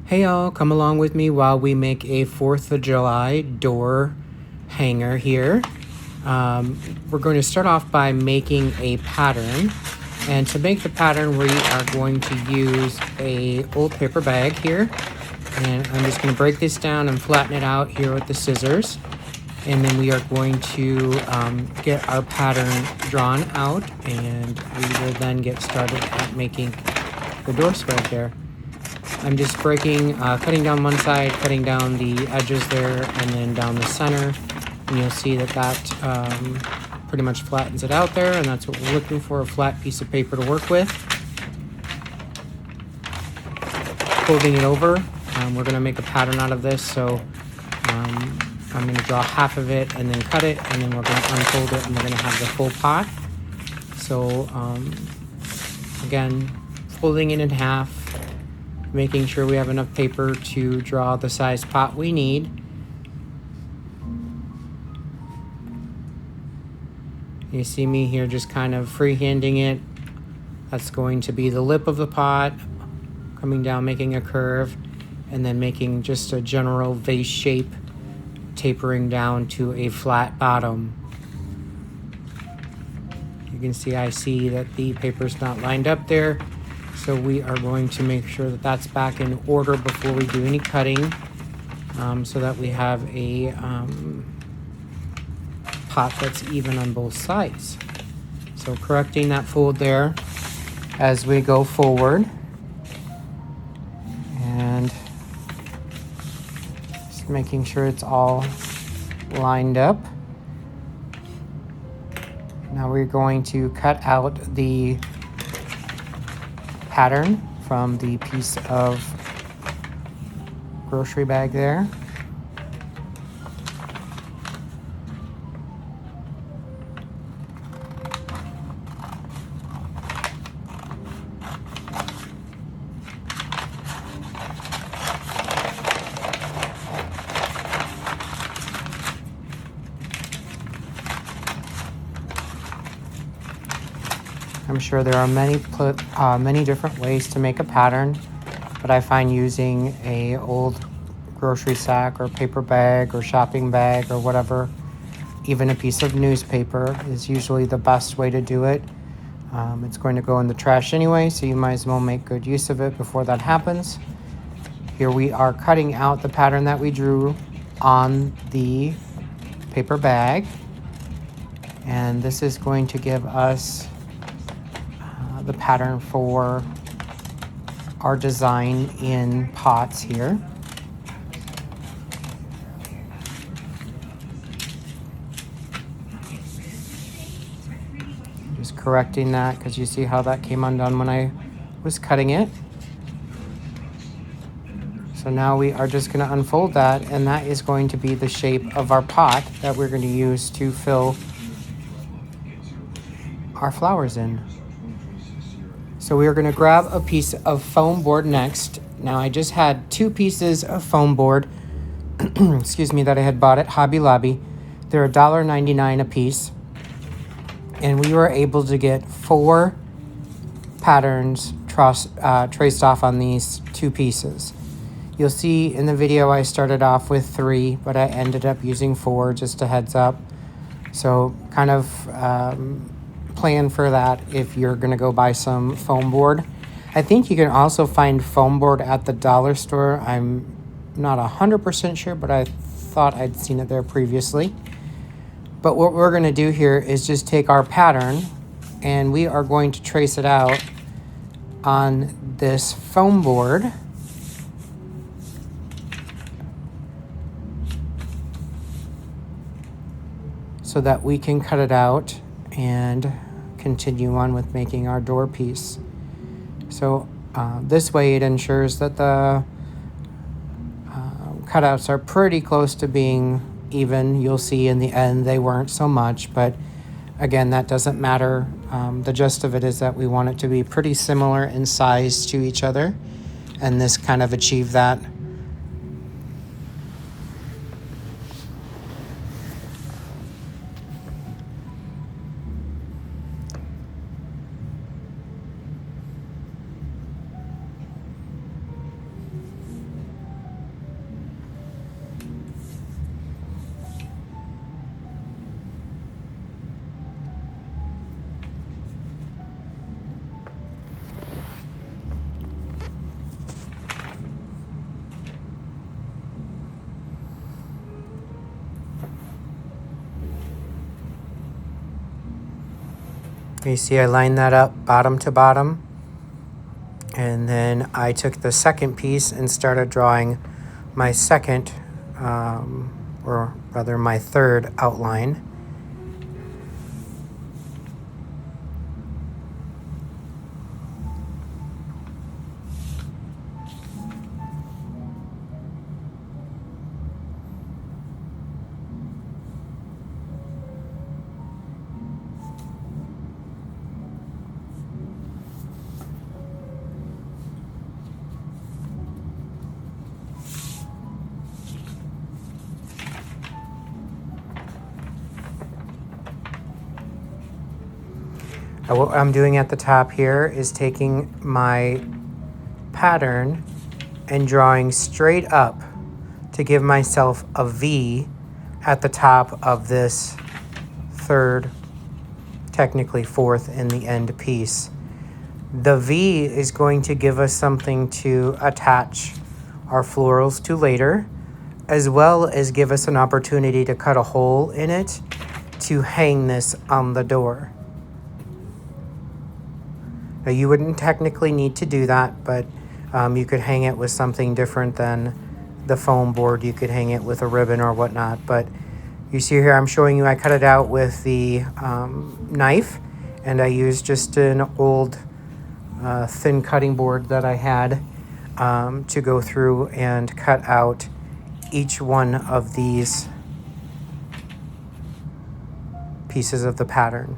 Hey y'all, come along with me while we make a 4th of July door hanger here. We're going to start off by making a pattern. And to make the pattern, we are going to use a old paper bag here. And I'm just going to break this down and flatten it out here with the scissors. And then we are going to get our pattern drawn out, and we will then get started at making the door square there. I'm just cutting down one side, cutting down the edges there, and then down the center. And you'll see that pretty much flattens it out there, and that's what we're looking for, a flat piece of paper to work with. Folding it over, we're going to make a pattern out of this, so I'm going to draw half of it and then cut it, and then we're going to unfold it, and we're going to have the full pot. So again, folding it in half, making sure we have enough paper to draw the size pot we need. You see me here just kind of freehanding it. That's going to be the lip of the pot, coming down, making a curve, and then making just a general vase shape, tapering down to a flat bottom. You can see I see that the paper's not lined up there, so we are going to make sure that that's back in order before we do any cutting, so that we have a pot that's even on both sides. So correcting that fold there as we go forward, and just making sure it's all lined up. Now we're going to cut out the pattern from the piece of grocery bag there. I'm sure there are many different ways to make a pattern, but I find using a old grocery sack or paper bag or shopping bag or whatever, even a piece of newspaper, is usually the best way to do it. It's going to go in the trash anyway, so you might as well make good use of it before that happens. Here we are cutting out the pattern that we drew on the paper bag, and this is going to give us the pattern for our design in pots here. Just correcting that because you see how that came undone when I was cutting it. So now we are just going to unfold that, and that is going to be the shape of our pot that we're going to use to fill our flowers in. So we are going to grab a piece of foam board next. Now I just had 2 pieces of foam board, excuse me, that I had bought at Hobby Lobby. They're $1.99 a piece. And we were able to get 4 patterns traced off on these 2 pieces. You'll see in the video I started off with 3, but I ended up using 4, just a heads up. So kind of plan for that if you're going to go buy some foam board. I think you can also find foam board at the dollar store. I'm not 100% sure, but I thought I'd seen it there previously. But what we're going to do here is just take our pattern, and we are going to trace it out on this foam board. So that we can cut it out and continue on with making our door piece. So this way it ensures that the cutouts are pretty close to being even. You'll see in the end they weren't so much, but again, that doesn't matter. The gist of it is that we want it to be pretty similar in size to each other, and this kind of achieved that. You see I lined that up bottom to bottom. And then I took the second piece and started drawing my second, or rather my third outline. What I'm doing at the top here is taking my pattern and drawing straight up to give myself a V at the top of this third, technically fourth in the end piece. The V is going to give us something to attach our florals to later, as well as give us an opportunity to cut a hole in it to hang this on the door. Now, you wouldn't technically need to do that, but you could hang it with something different than the foam board. You could hang it with a ribbon or whatnot. But you see here, I'm showing you I cut it out with the knife, and I used just an old thin cutting board that I had to go through and cut out each one of these pieces of the pattern.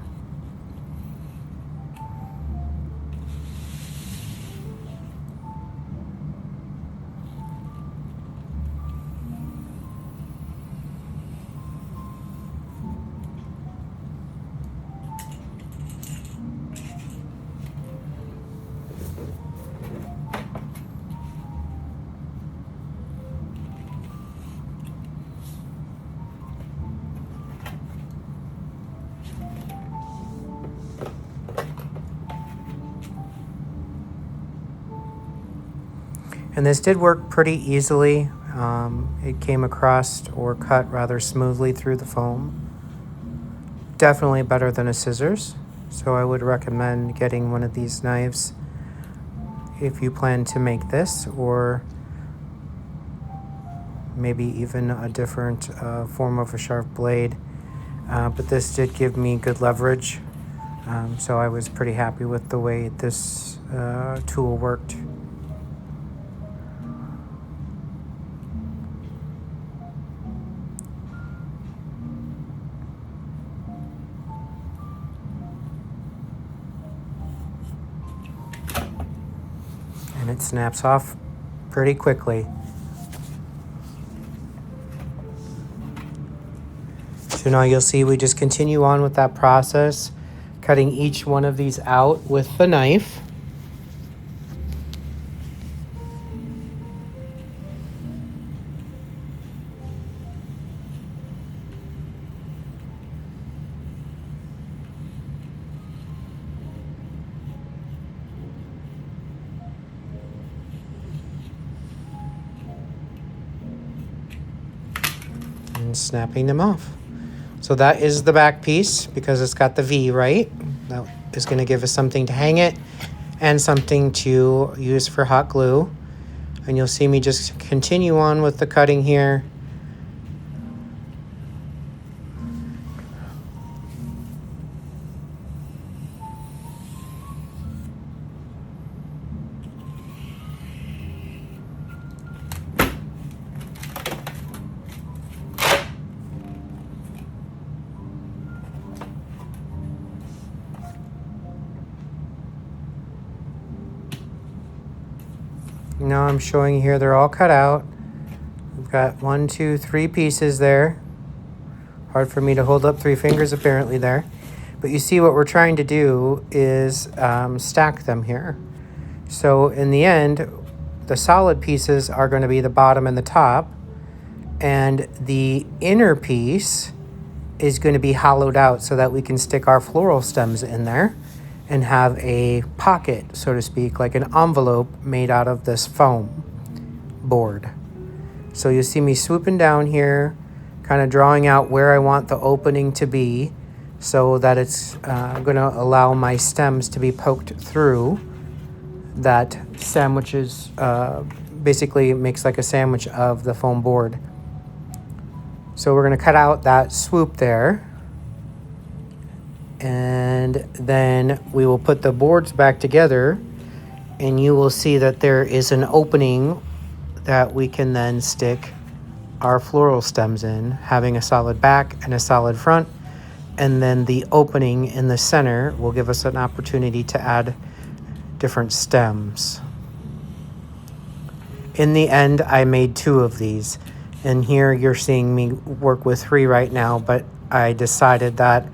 And this did work pretty easily. It came across or cut rather smoothly through the foam. Definitely better than a scissors. So I would recommend getting one of these knives if you plan to make this, or maybe even a different form of a sharp blade. But this did give me good leverage. So I was pretty happy with the way this tool worked. And it snaps off pretty quickly. So now you'll see we just continue on with that process, cutting each one of these out with the knife. And snapping them off. So that is the back piece because it's got the V, right? That is going to give us something to hang it and something to use for hot glue. And you'll see me just continue on with the cutting here. Now I'm showing you here they're all cut out. We've got 1, 2, 3 pieces there. Hard for me to hold up 3 fingers apparently there. But you see what we're trying to do is stack them here. So in the end, the solid pieces are going to be the bottom and the top. And the inner piece is going to be hollowed out so that we can stick our floral stems in there and have a pocket, so to speak, like an envelope made out of this foam board. So you see me swooping down here, kind of drawing out where I want the opening to be so that it's going to allow my stems to be poked through that stem, which is basically makes like a sandwich of the foam board. So we're going to cut out that swoop there, and then we will put the boards back together, and you will see that there is an opening that we can then stick our floral stems in, having a solid back and a solid front. And then the opening in the center will give us an opportunity to add different stems. In the end, I made 2 of these. And here you're seeing me work with 3 right now, but I decided that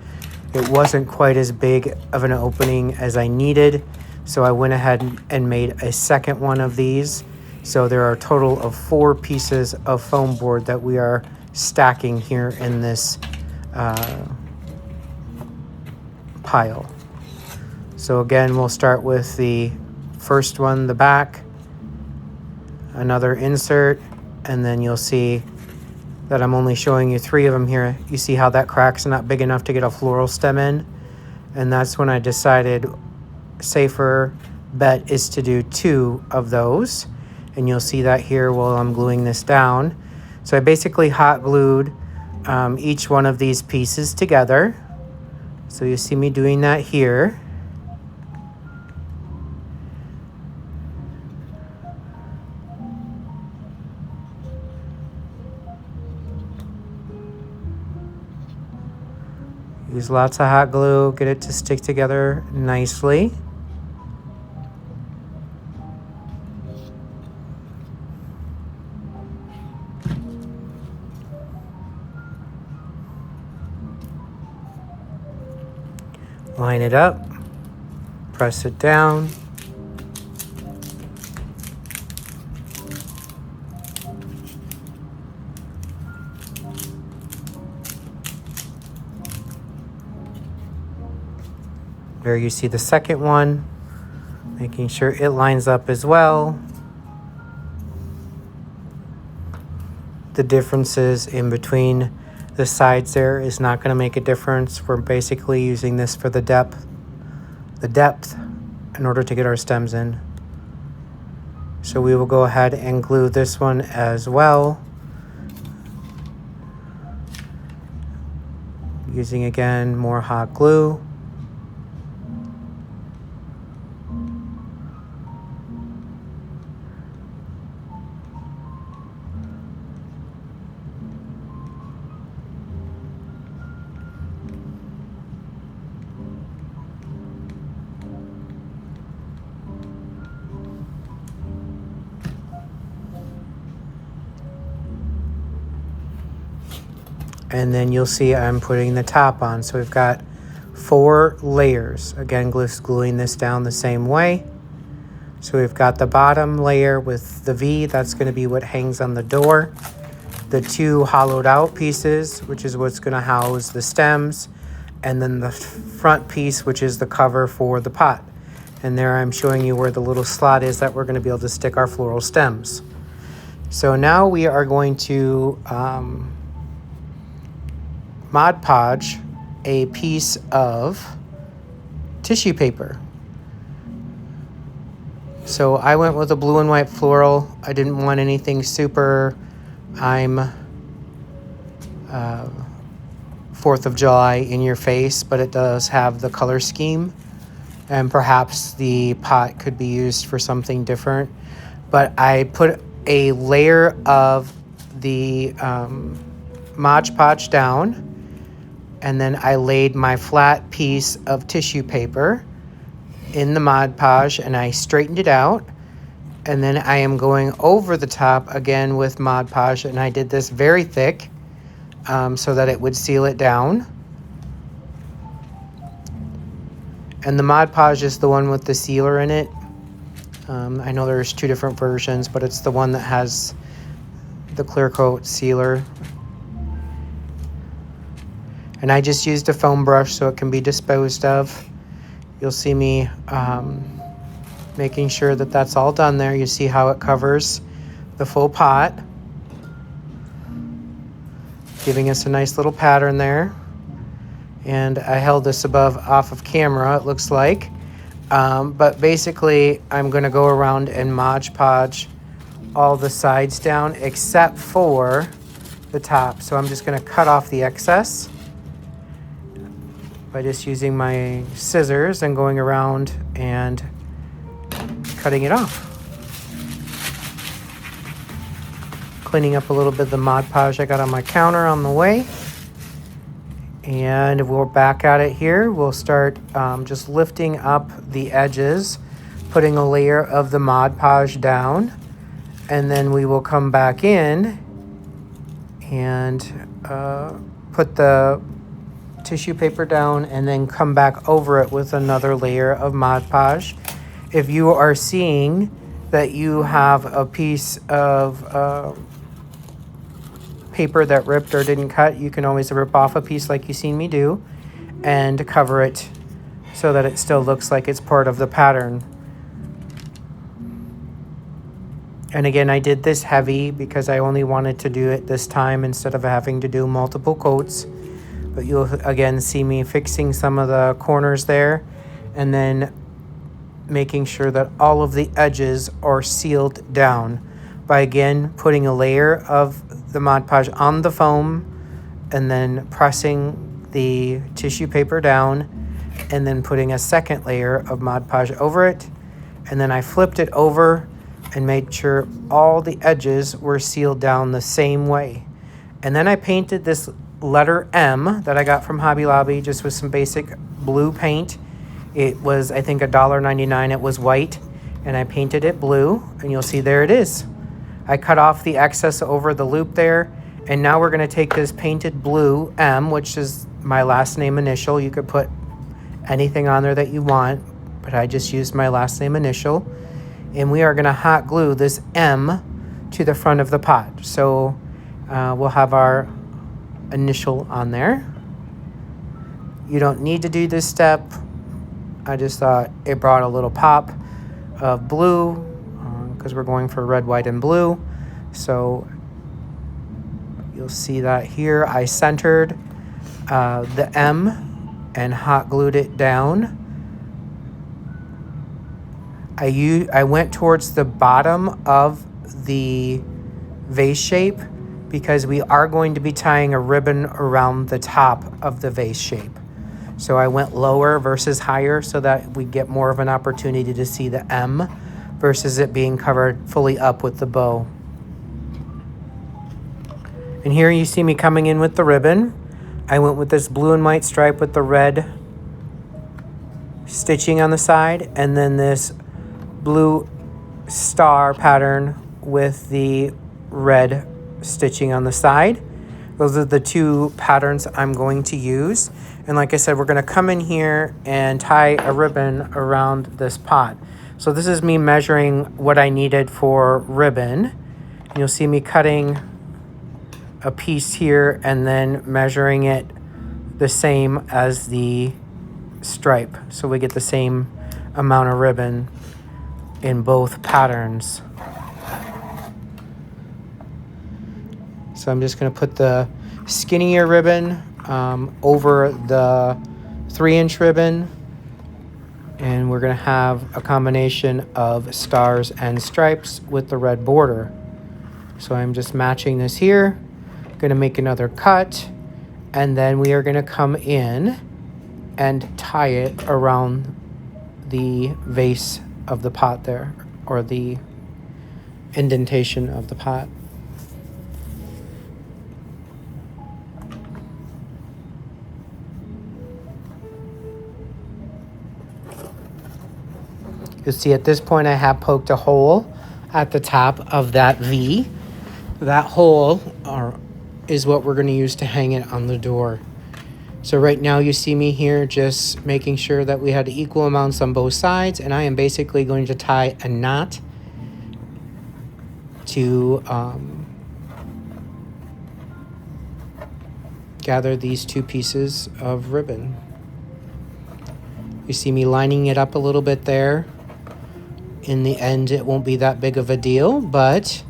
it wasn't quite as big of an opening as I needed. So I went ahead and made a second one of these. So there are a total of 4 pieces of foam board that we are stacking here in this pile. So again, we'll start with the first one, the back, another insert, and then you'll see that I'm only showing you 3 of them here. You see how that crack's not big enough to get a floral stem in? And that's when I decided safer bet is to do 2 of those. And you'll see that here while I'm gluing this down. So I basically hot glued each one of these pieces together. So you see me doing that here. Use lots of hot glue, get it to stick together nicely. Line it up, press it down. There you see the second one, making sure it lines up as well. The differences in between the sides there is not going to make a difference. We're basically using this for the depth in order to get our stems in. So we will go ahead and glue this one as well. Using again more hot glue. And then you'll see I'm putting the top on. So we've got 4 layers. Again, gluing this down the same way. So we've got the bottom layer with the V, that's going to be what hangs on the door. The 2 hollowed out pieces, which is what's going to house the stems. And then the front piece, which is the cover for the pot. And there I'm showing you where the little slot is that we're going to be able to stick our floral stems. So now we are going to Mod Podge a piece of tissue paper. So I went with a blue and white floral. I didn't want anything super, 4th of July in your face, but it does have the color scheme. And perhaps the pot could be used for something different. But I put a layer of the Mod Podge down. And then I laid my flat piece of tissue paper in the Mod Podge and I straightened it out. And then I am going over the top again with Mod Podge, and I did this very thick so that it would seal it down. And the Mod Podge is the one with the sealer in it. I know there's 2 different versions, but it's the one that has the clear coat sealer. And I just used a foam brush so it can be disposed of. You'll see me making sure that that's all done there. You see how it covers the full pot, giving us a nice little pattern there. And I held this off of camera, it looks like. But basically, I'm going to go around and Mod Podge all the sides down except for the top. So I'm just going to cut off the excess by just using my scissors and going around and cutting it off. Cleaning up a little bit of the Mod Podge I got on my counter on the way. And we're back at it here. We'll start just lifting up the edges, putting a layer of the Mod Podge down, and then we will come back in and put the tissue paper down and then come back over it with another layer of Mod Podge. If you are seeing that you have a piece of paper that ripped or didn't cut, you can always rip off a piece like you seen me do and cover it so that it still looks like it's part of the pattern. And again, I did this heavy because I only wanted to do it this time instead of having to do multiple coats. But you'll again see me fixing some of the corners there and then making sure that all of the edges are sealed down by again putting a layer of the Mod Podge on the foam and then pressing the tissue paper down and then putting a second layer of Mod Podge over it. And then I flipped it over and made sure all the edges were sealed down the same way. And then I painted this letter M that I got from Hobby Lobby just with some basic blue paint. It was, I think, $1.99. It was white, and I painted it blue, and you'll see there it is. I cut off the excess over the loop there, and now we're going to take this painted blue M, which is my last name initial. You could put anything on there that you want, but I just used my last name initial. And we are going to hot glue this M to the front of the pot. So we'll have our initial on there. You don't need to do this step. I just thought it brought a little pop of blue because we're going for red, white, and blue. So you'll see that here. I centered the M and hot glued it down. I went towards the bottom of the vase shape because we are going to be tying a ribbon around the top of the vase shape. So I went lower versus higher so that we get more of an opportunity to see the M versus it being covered fully up with the bow. And here you see me coming in with the ribbon. I went with this blue and white stripe with the red stitching on the side, and then this blue star pattern with the red stitching on the side. Those are the two patterns I'm going to use. And like I said, we're going to come in here and tie a ribbon around this pot. So this is me measuring what I needed for ribbon. And you'll see me cutting a piece here and then measuring it the same as the stripe. So we get the same amount of ribbon in both patterns. So I'm just going to put the skinnier ribbon over the 3-inch ribbon, and we're going to have a combination of stars and stripes with the red border. So I'm just matching this here, going to make another cut, and then we are going to come in and tie it around the vase of the pot there, or the indentation of the pot. You'll see at this point I have poked a hole at the top of that V. That hole is what we're going to use to hang it on the door. So right now you see me here just making sure that we had equal amounts on both sides, and I am basically going to tie a knot to gather these two pieces of ribbon. You see me lining it up a little bit there. In the end, it won't be that big of a deal, but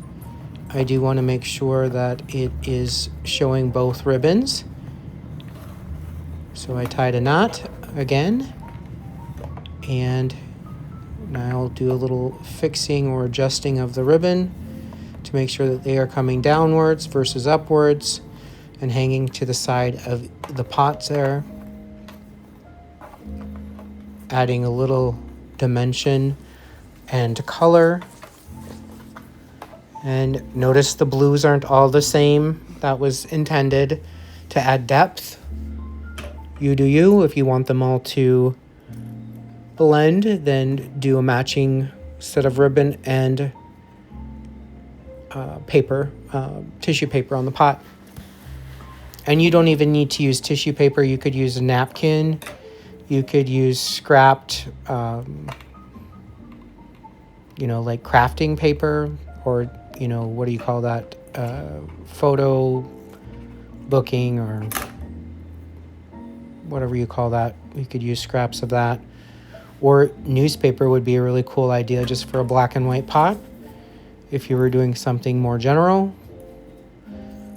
I do want to make sure that it is showing both ribbons. So I tied a knot again, and I'll do a little fixing or adjusting of the ribbon to make sure that they are coming downwards versus upwards and hanging to the side of the pots there. Adding a little dimension and color. And notice the blues aren't all the same. That was intended to add depth. You do you. If you want them all to blend, then do a matching set of ribbon and paper, tissue paper on the pot. And you don't even need to use tissue paper. You could use a napkin. You could use scrapped, like crafting paper, or, what do you call that? Photo booking, or whatever you call that. You could use scraps of that. Or newspaper would be a really cool idea just for a black and white pot if you were doing something more general.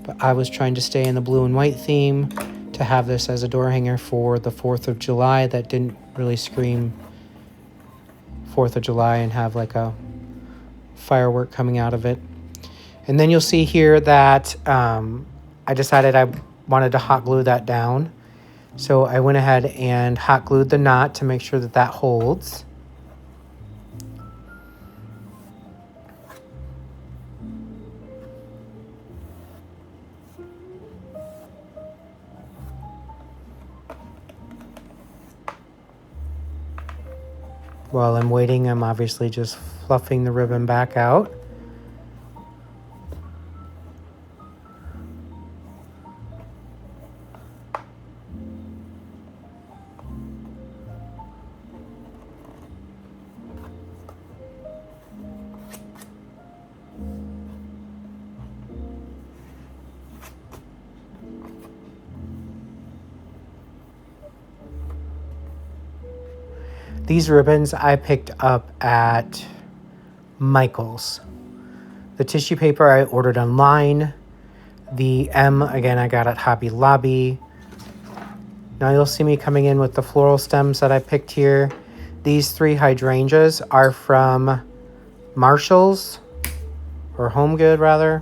But I was trying to stay in the blue and white theme to have this as a door hanger for the 4th of July that didn't really scream 4th of July and have like a firework coming out of it. And then you'll see here that I decided I wanted to hot glue that down. So I went ahead and hot glued the knot to make sure that that holds. While I'm waiting, I'm obviously just fluffing the ribbon back out. These ribbons I picked up at Michael's. The tissue paper I ordered online. The M, again, I got at Hobby Lobby. Now you'll see me coming in with the floral stems that I picked here. These 3 hydrangeas are from Marshall's, or Home Good rather,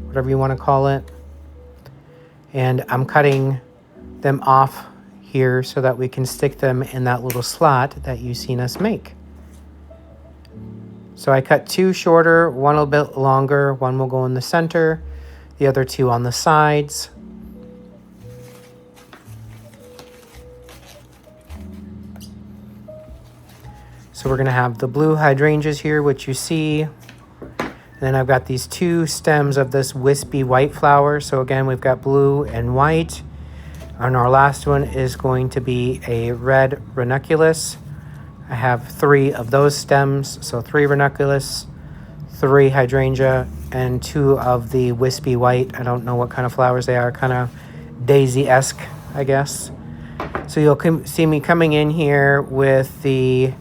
whatever you want to call it. And I'm cutting them off here so that we can stick them in that little slot that you've seen us make. So I cut 2 shorter, one a bit longer, one will go in the center, the other 2 on the sides. So we're going to have the blue hydrangeas here, which you see. And then I've got these 2 stems of this wispy white flower. So again, we've got blue and white. And our last one is going to be a red ranunculus. I have 3 of those stems, so 3 ranunculus, 3 hydrangea, and 2 of the wispy white. I don't know what kind of flowers they are, kind of daisy-esque, I guess. So you'll see me coming in here with the,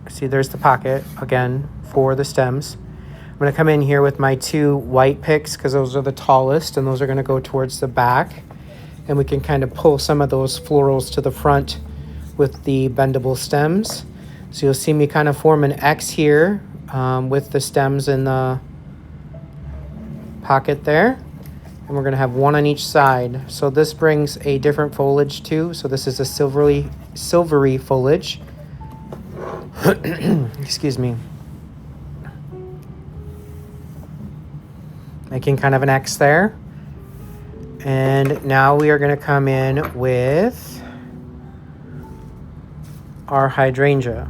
see there's the pocket, again, for the stems. I'm going to come in here with my 2 white picks because those are the tallest, and those are going to go towards the back. And we can kind of pull some of those florals to the front with the bendable stems. So you'll see me kind of form an X here with the stems in the pocket there. And we're going to have 1 on each side. So this brings a different foliage too. So this is a silvery foliage. Excuse me. Making kind of an X there. And now we are going to come in with our hydrangea.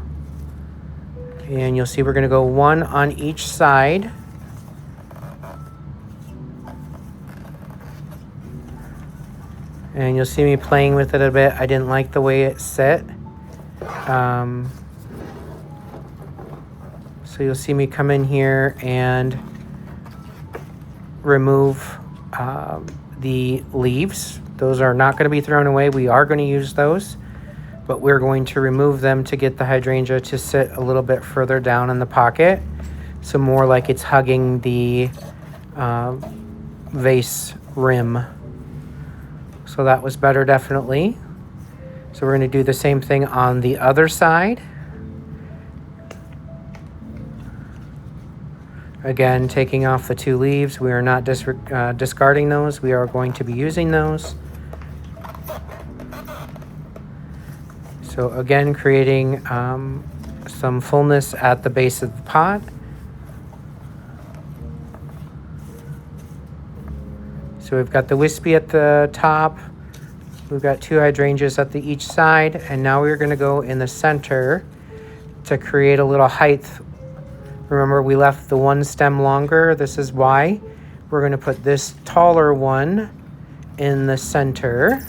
And you'll see we're going to go 1 on each side. And you'll see me playing with it a bit. I didn't like the way it set. So you'll see me come in here and remove the leaves. Those are not going to be thrown away. We are going to use those, but we're going to remove them to get the hydrangea to sit a little bit further down in the pocket, so more like it's hugging the vase rim. So that was better, definitely. So we're going to do the same thing on the other side. Again, taking off the 2 leaves. We are not discarding those. We are going to be using those. So again, creating some fullness at the base of the pot. So we've got the wispy at the top. We've got 2 hydrangeas at each side. And now we're going to go in the center to create a little height. Remember, we left the one stem longer. This is why. We're going to put this taller one in the center.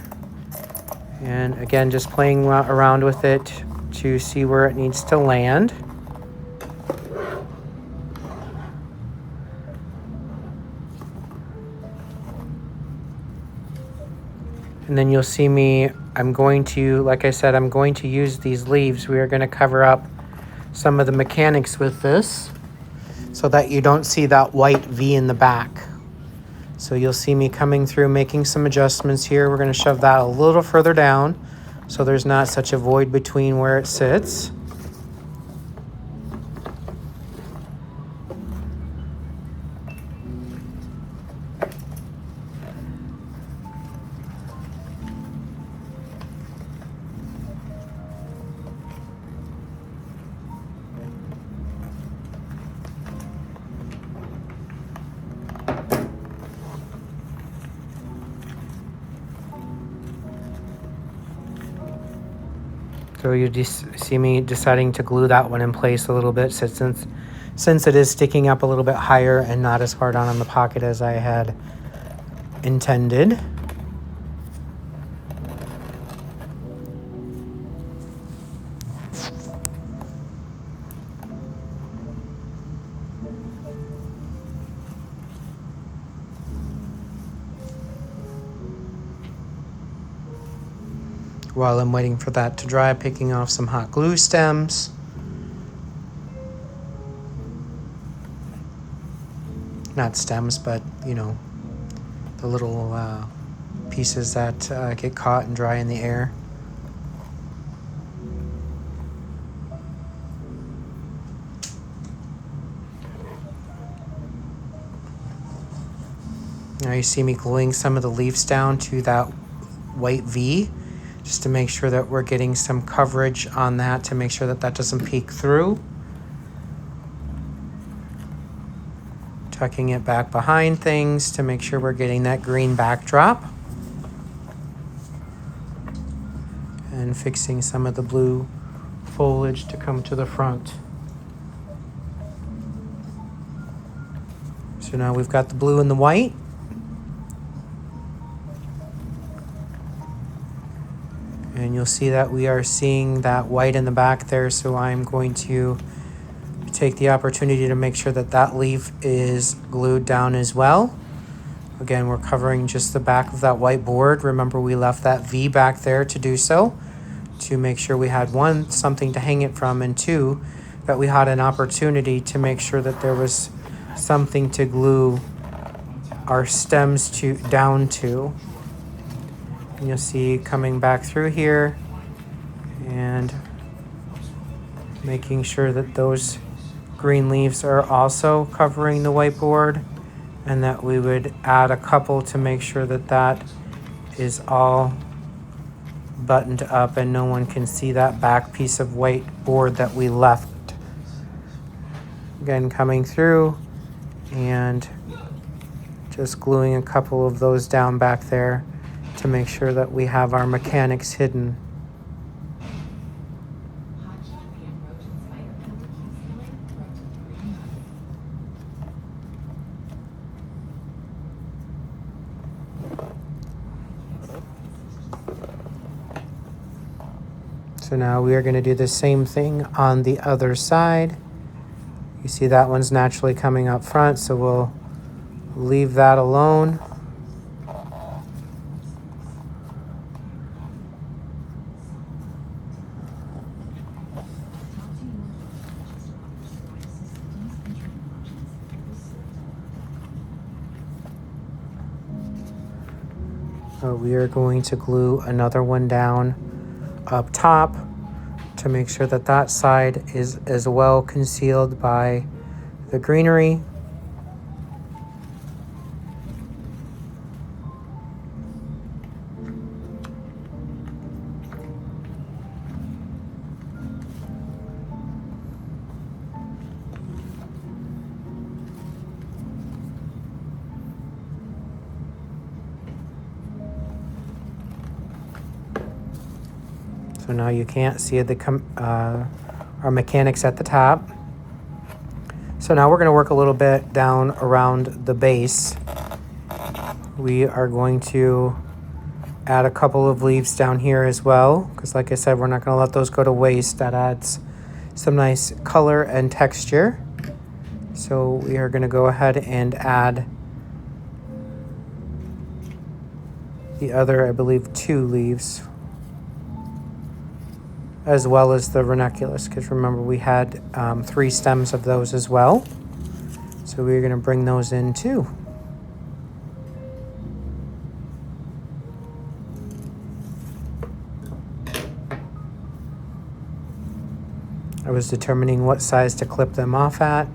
And again, just playing around with it to see where it needs to land. And then you'll see me, I'm going to, like I said, I'm going to use these leaves. We are going to cover up some of the mechanics with this so that you don't see that white V in the back. So you'll see me coming through, making some adjustments here. We're going to shove that a little further down so there's not such a void between where it sits. So you just see me deciding to glue that one in place a little bit since it is sticking up a little bit higher and not as hard on the pocket as I had intended. While I'm waiting for that to dry, picking off some hot glue stems. Not stems, but, you know, the little pieces that get caught and dry in the air. Now you see me gluing some of the leaves down to that white V, just to make sure that we're getting some coverage on that, to make sure that that doesn't peek through. Tucking it back behind things to make sure we're getting that green backdrop. And fixing some of the blue foliage to come to the front. So now we've got the blue and the white. And you'll see that we are seeing that white in the back there, so I'm going to take the opportunity to make sure that that leaf is glued down as well. Again, we're covering just the back of that white board. Remember, we left that V back there to do so, to make sure we had 1, something to hang it from, and 2, that we had an opportunity to make sure that there was something to glue our stems down to. And you'll see coming back through here and making sure that those green leaves are also covering the whiteboard, and that we would add a couple to make sure that that is all buttoned up and no one can see that back piece of whiteboard that we left. Again, coming through and just gluing a couple of those down back there to make sure that we have our mechanics hidden. So now we are going to do the same thing on the other side. You see that one's naturally coming up front, so we'll leave that alone. We are going to glue another one down up top to make sure that that side is as well concealed by the greenery. So now you can't see our mechanics at the top. So now we're going to work a little bit down around the base. We are going to add a couple of leaves down here as well, because like I said, we're not going to let those go to waste. That adds some nice color and texture. So we are going to go ahead and add the other, I believe, 2 leaves, as well as the ranunculus, because remember we had 3 stems of those as well. So we're going to bring those in too. I was determining what size to clip them off at.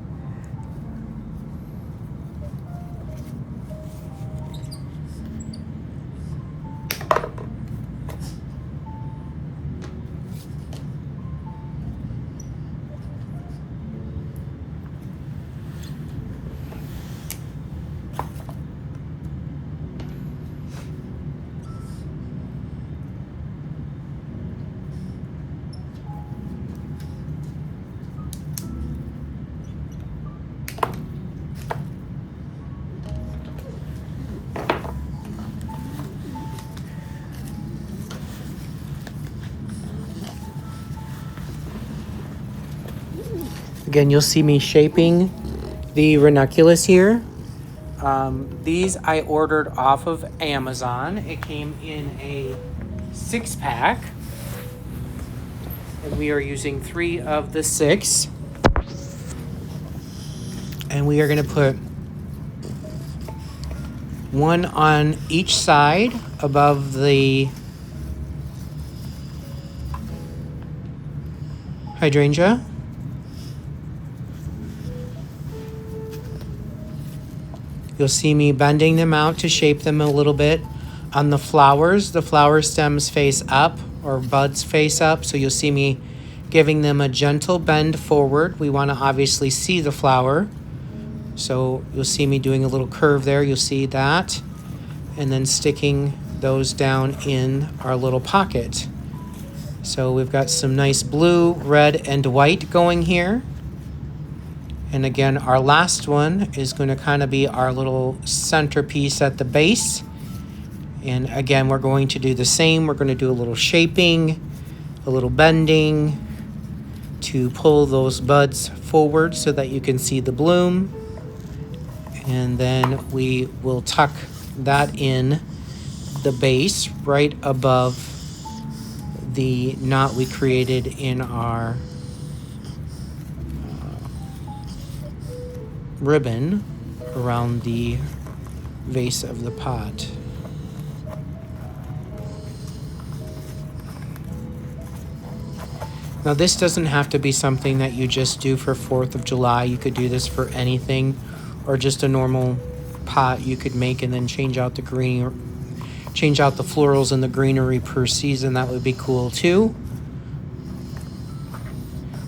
Again, you'll see me shaping the ranunculus here. These I ordered off of Amazon. It came in a 6-pack. And we are using 3 of the 6. And we are going to put 1 on each side above the hydrangea. You'll see me bending them out to shape them a little bit. On the flowers stems face up, or buds face up, so you'll see me giving them a gentle bend forward. We want to obviously see the flower, so you'll see me doing a little curve there. You'll see that, and then sticking those down in our little pocket. So we've got some nice blue, red, and white going here. And again, our last one is going to kind of be our little centerpiece at the base. And again, we're going to do the same. We're going to do a little shaping, a little bending to pull those buds forward so that you can see the bloom. And then we will tuck that in the base right above the knot we created in our ribbon around the vase of the pot. Now this doesn't have to be something that you just do for 4th of July. You could do this for anything, or just a normal pot you could make and then change out the florals and the greenery per season. That would be cool too.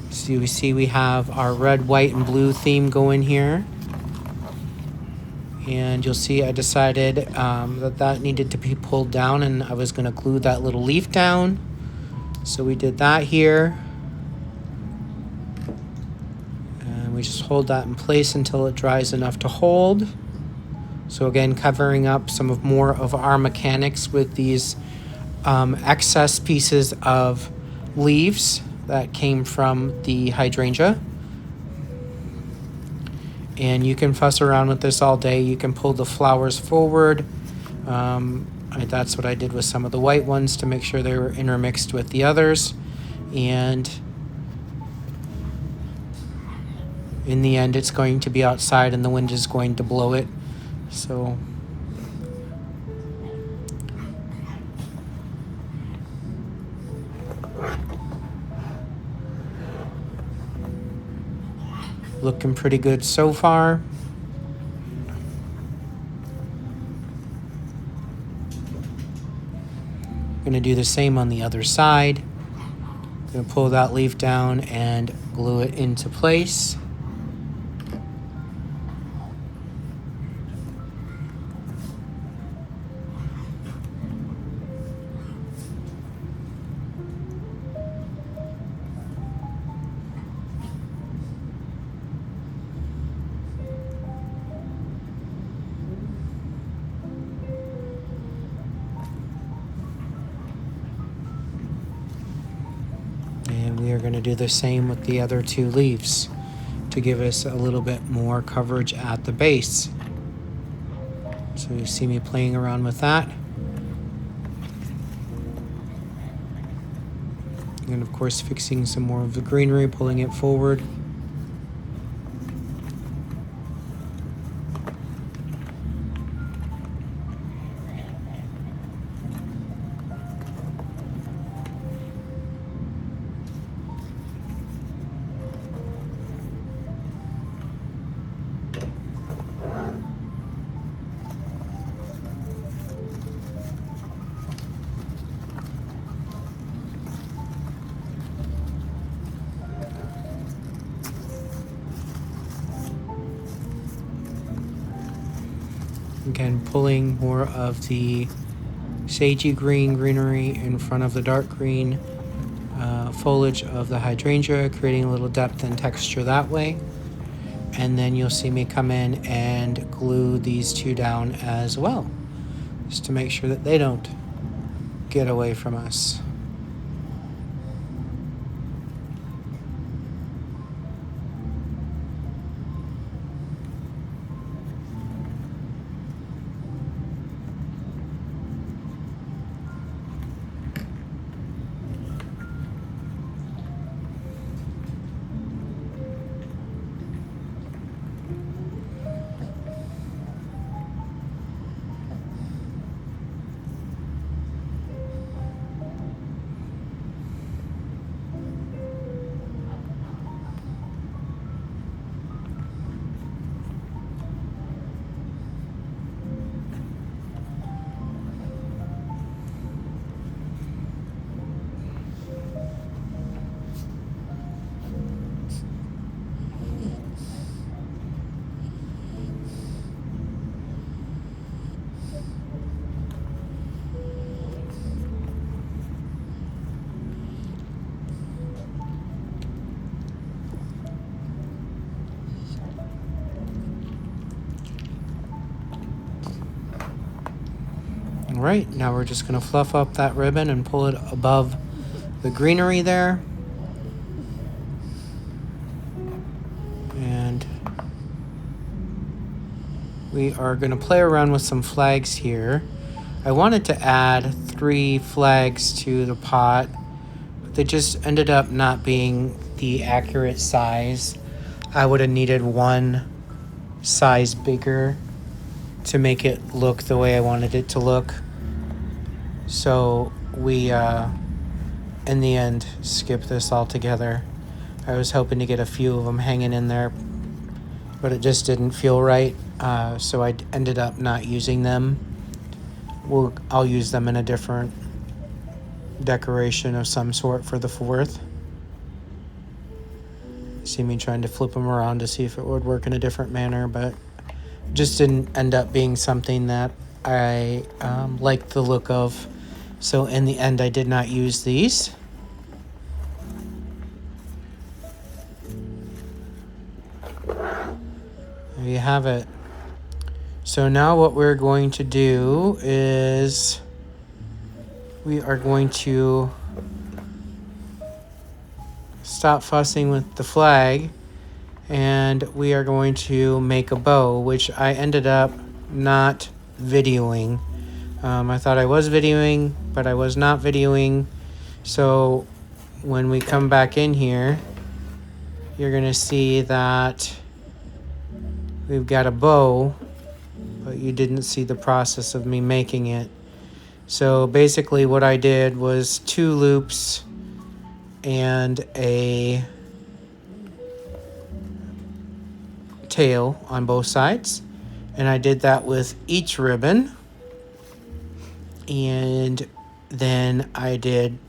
So you see we have our red, white, and blue theme going here. And you'll see I decided that needed to be pulled down, and I was going to glue that little leaf down. So we did that here. And we just hold that in place until it dries enough to hold. So again, covering up some more of our mechanics with these excess pieces of leaves that came from the hydrangea. And you can fuss around with this all day. You can pull the flowers forward. That's what I did with some of the white ones to make sure they were intermixed with the others. And in the end, it's going to be outside and the wind is going to blow it. So Looking pretty good so far. Gonna do the same on the other side. Gonna pull that leaf down and glue it into place. And we are going to do the same with the other two leaves to give us a little bit more coverage at the base. So you see me playing around with that. And of course fixing some more of the greenery, pulling it forward. Again, pulling more of the sagey greenery in front of the dark green foliage of the hydrangea, creating a little depth and texture that way. And then you'll see me come in and glue these two down as well, just to make sure that they don't get away from us. All right, now we're just going to fluff up that ribbon and pull it above the greenery there. And we are going to play around with some flags here. I wanted to add 3 flags to the pot, but they just ended up not being the accurate size. I would have needed one size bigger to make it look the way I wanted it to look. So we, in the end, skipped this altogether. I was hoping to get a few of them hanging in there, but it just didn't feel right. So I ended up not using them. I'll use them in a different decoration of some sort for the 4th. See me trying to flip them around to see if it would work in a different manner, but just didn't end up being something that I liked the look of. So in the end, I did not use these. There you have it. So now what we're going to do is we are going to stop fussing with the flag, and we are going to make a bow, which I ended up not videoing. I thought I was videoing, but I was not videoing. So when we come back in here, you're going to see that we've got a bow, but you didn't see the process of me making it. So basically what I did was 2 loops and a tail on both sides. And I did that with each ribbon. And then I did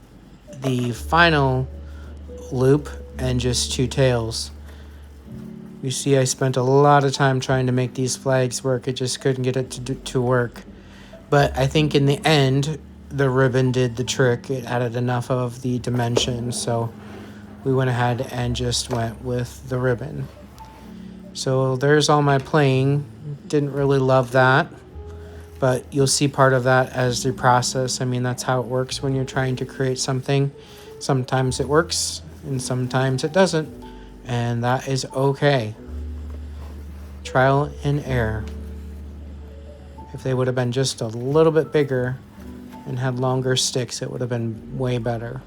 the final loop and just 2 tails. You see, I spent a lot of time trying to make these flags work. I just couldn't get it to work. But I think in the end, the ribbon did the trick. It added enough of the dimension, so we went ahead and just went with the ribbon. So there's all my playing. Didn't really love that, but you'll see part of that as the process. I mean, that's how it works when you're trying to create something. Sometimes it works, and sometimes it doesn't, and that is okay. Trial and error. If they would have been just a little bit bigger and had longer sticks, it would have been way better.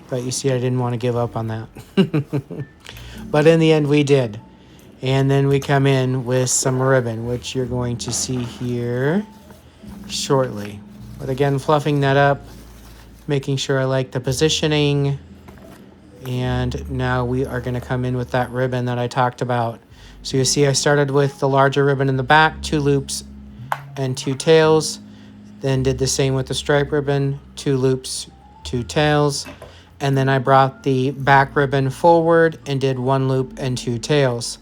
But you see, I didn't want to give up on that. But in the end, we did. And then we come in with some ribbon, which you're going to see here shortly. But again, fluffing that up, making sure I like the positioning. And now we are going to come in with that ribbon that I talked about. So you see, I started with the larger ribbon in the back, 2 loops and 2 tails. Then did the same with the stripe ribbon, 2 loops, 2 tails. And then I brought the back ribbon forward and did 1 loop and 2 tails.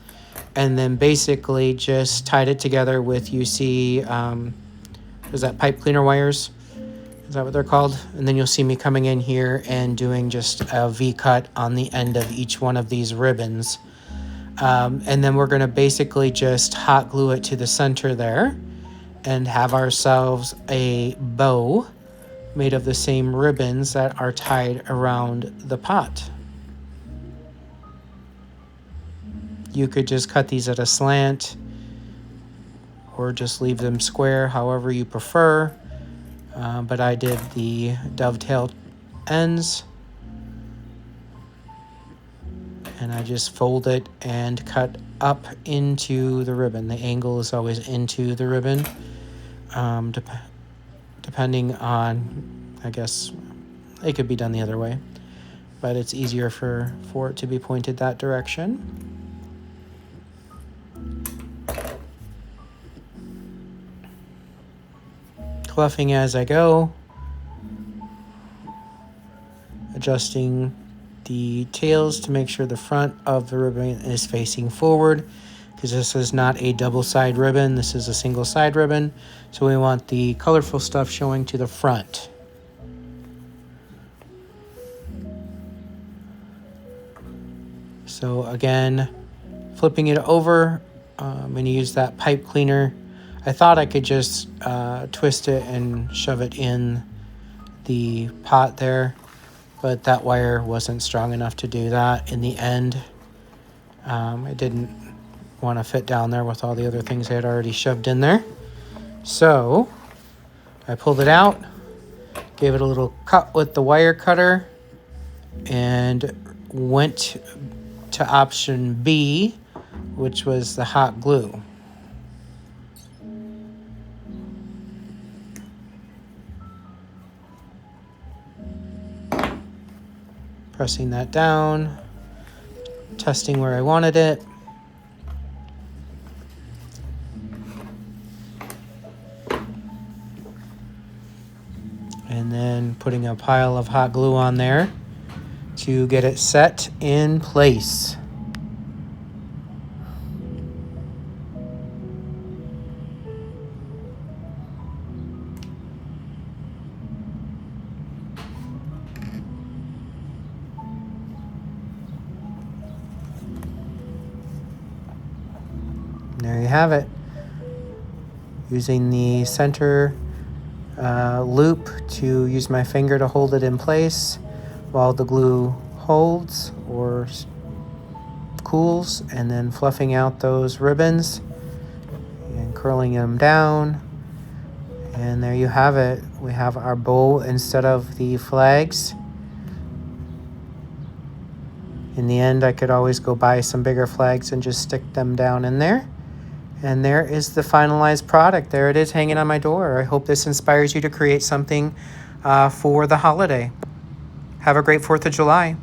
And then basically just tied it together with, you see, is that pipe cleaner wires? Is that what they're called? And then you'll see me coming in here and doing just a V-cut on the end of each one of these ribbons. And then we're going to basically just hot glue it to the center there and have ourselves a bow made of the same ribbons that are tied around the pot. You could just cut these at a slant or just leave them square, however you prefer. But I did the dovetail ends. And I just fold it and cut up into the ribbon. The angle is always into the ribbon. Depending on, I guess, it could be done the other way. But it's easier for it to be pointed that direction. Fluffing as I go. Adjusting the tails to make sure the front of the ribbon is facing forward, because this is not a double side ribbon, this is a single side ribbon, so we want the colorful stuff showing to the front. So again, flipping it over, I'm going to use that pipe cleaner. I thought I could just twist it and shove it in the pot there, but that wire wasn't strong enough to do that in the end. It didn't want to fit down there with all the other things I had already shoved in there. So I pulled it out, gave it a little cut with the wire cutter, and went to option B, which was the hot glue. Pressing that down, testing where I wanted it. And then putting a pile of hot glue on there to get it set in place. There you have it. Using the center loop to use my finger to hold it in place while the glue holds or cools, and then fluffing out those ribbons and curling them down. And there you have it. We have our bow instead of the flags. In the end, I could always go buy some bigger flags and just stick them down in there. And there is the finalized product. There it is hanging on my door. I hope this inspires you to create something for the holiday. Have a great 4th of July.